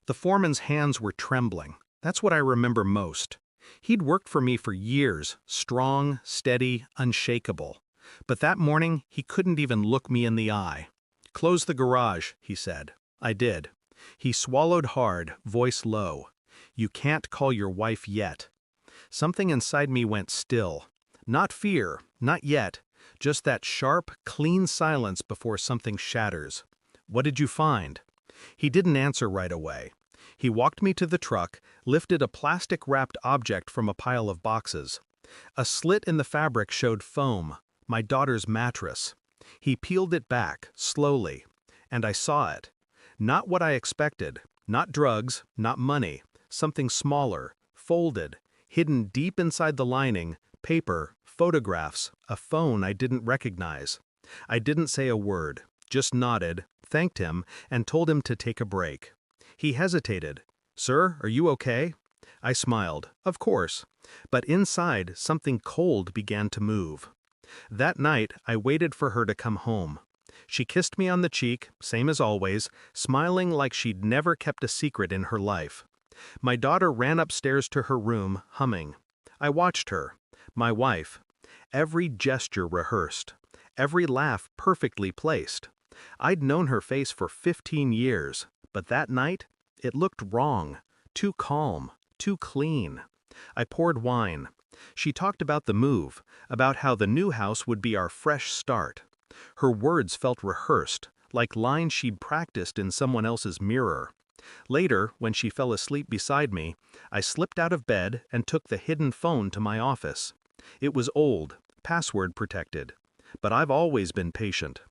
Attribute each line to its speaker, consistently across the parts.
Speaker 1: The foreman's hands were trembling. That's what I remember most. He'd worked for me for years, strong, steady, unshakable. But that morning, he couldn't even look me in the eye. "Close the garage," he said. I did. He swallowed hard, voice low. "You can't call your wife yet." Something inside me went still. Not fear, not yet, just that sharp, clean silence before something shatters. "What did you find?" He didn't answer right away. He walked me to the truck, lifted a plastic-wrapped object from a pile of boxes. A slit in the fabric showed foam, my daughter's mattress. He peeled it back, slowly, and I saw it. Not what I expected, not drugs, not money, something smaller, folded, hidden deep inside the lining, paper, photographs, a phone I didn't recognize. I didn't say a word, just nodded, thanked him, and told him to take a break. He hesitated. "Sir, are you okay?" I smiled, of course, but inside something cold began to move. That night, I waited for her to come home. She kissed me on the cheek, same as always, smiling like she'd never kept a secret in her life. My daughter ran upstairs to her room, humming. I watched her, my wife. Every gesture rehearsed, every laugh perfectly placed. I'd known her face for 15 years, but that night, it looked wrong, too calm, too clean. I poured wine. She talked about the move, about how the new house would be our fresh start. Her words felt rehearsed, like lines she'd practiced in someone else's mirror. Later, when she fell asleep beside me, I slipped out of bed and took the hidden phone to my office. It was old, password protected, but I've always been patient.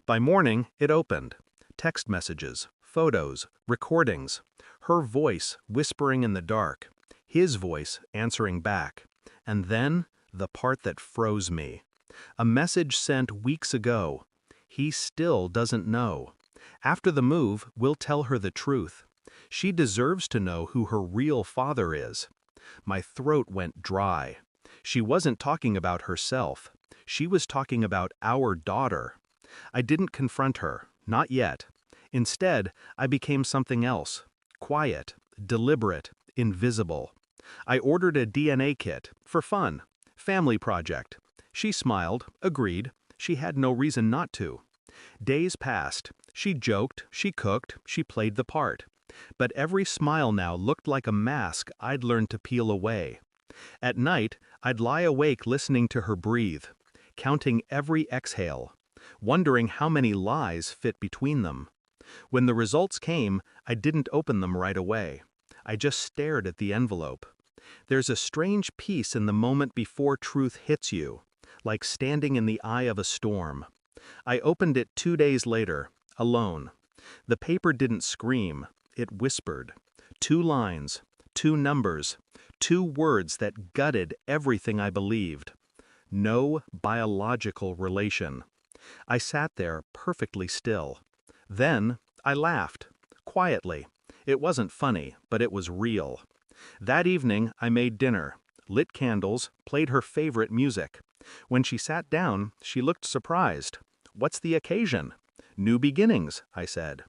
Speaker 1: By morning, it opened. Text messages, photos, recordings. Her voice whispering in the dark. His voice answering back. And then, the part that froze me. A message sent weeks ago. "He still doesn't know. After the move, we'll tell her the truth. She deserves to know who her real father is." My throat went dry. She wasn't talking about herself. She was talking about our daughter. I didn't confront her, not yet. Instead, I became something else. Quiet, deliberate, invisible. I ordered a DNA kit, for fun. Family project. She smiled, agreed. She had no reason not to. Days passed. She joked, she cooked, she played the part. But every smile now looked like a mask I'd learned to peel away. At night, I'd lie awake listening to her breathe, counting every exhale, wondering how many lies fit between them. When the results came, I didn't open them right away. I just stared at the envelope. There's a strange peace in the moment before truth hits you, like standing in the eye of a storm. I opened it 2 days later, alone. The paper didn't scream, it whispered. 2 lines, 2 numbers, 2 words that gutted everything I believed. No biological relation. I sat there perfectly still. Then, I laughed. Quietly. It wasn't funny, but it was real. That evening, I made dinner, lit candles, played her favorite music. When she sat down, she looked surprised. "What's the occasion?" "New beginnings," I said.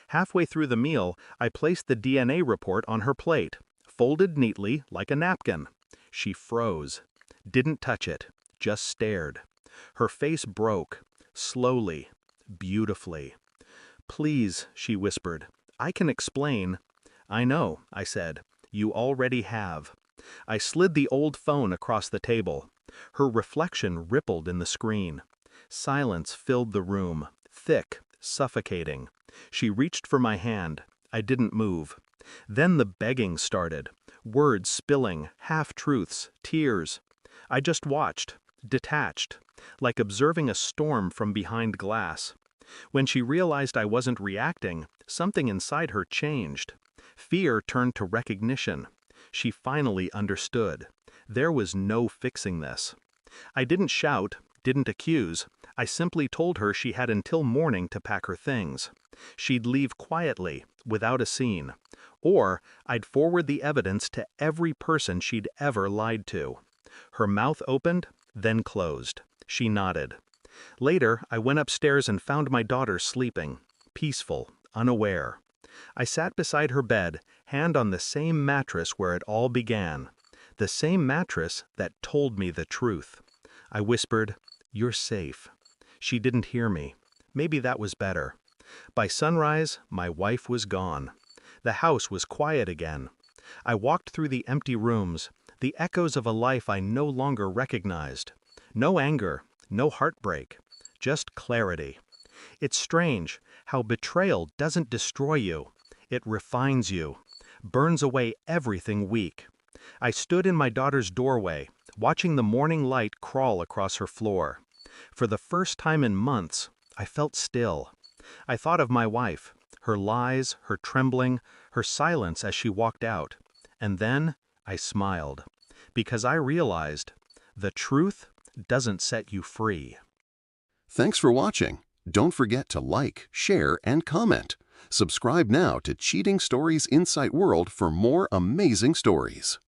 Speaker 1: Halfway through the meal, I placed the DNA report on her plate, folded neatly like a napkin. She froze. Didn't touch it, just stared. Her face broke, slowly, beautifully. "Please," she whispered, "I can explain." "I know," I said. "You already have." I slid the old phone across the table. Her reflection rippled in the screen. Silence filled the room, thick, suffocating. She reached for my hand. I didn't move. Then the begging started, words spilling, half-truths, tears. I just watched, detached, like observing a storm from behind glass. When she realized I wasn't reacting, something inside her changed. Fear turned to recognition. She finally understood. There was no fixing this. I didn't shout, didn't accuse. I simply told her she had until morning to pack her things. She'd leave quietly, without a scene. Or I'd forward the evidence to every person she'd ever lied to. Her mouth opened, then closed. She nodded. Later, I went upstairs and found my daughter sleeping, peaceful, unaware. I sat beside her bed, hand on the same mattress where it all began. The same mattress that told me the truth. I whispered, "You're safe." She didn't hear me. Maybe that was better. By sunrise, my wife was gone. The house was quiet again. I walked through the empty rooms, the echoes of a life I no longer recognized. No anger, no heartbreak, just clarity. It's strange how betrayal doesn't destroy you. It refines you, burns away everything weak. I stood in my daughter's doorway, watching the morning light crawl across her floor. For the first time in months, I felt still. I thought of my wife, her lies, her trembling, her silence as she walked out. And then I smiled, because I realized the truth doesn't set you free.
Speaker 2: Thanks for watching. Don't forget to like, share, and comment. Subscribe now to Cheating Stories Insight World for more amazing stories.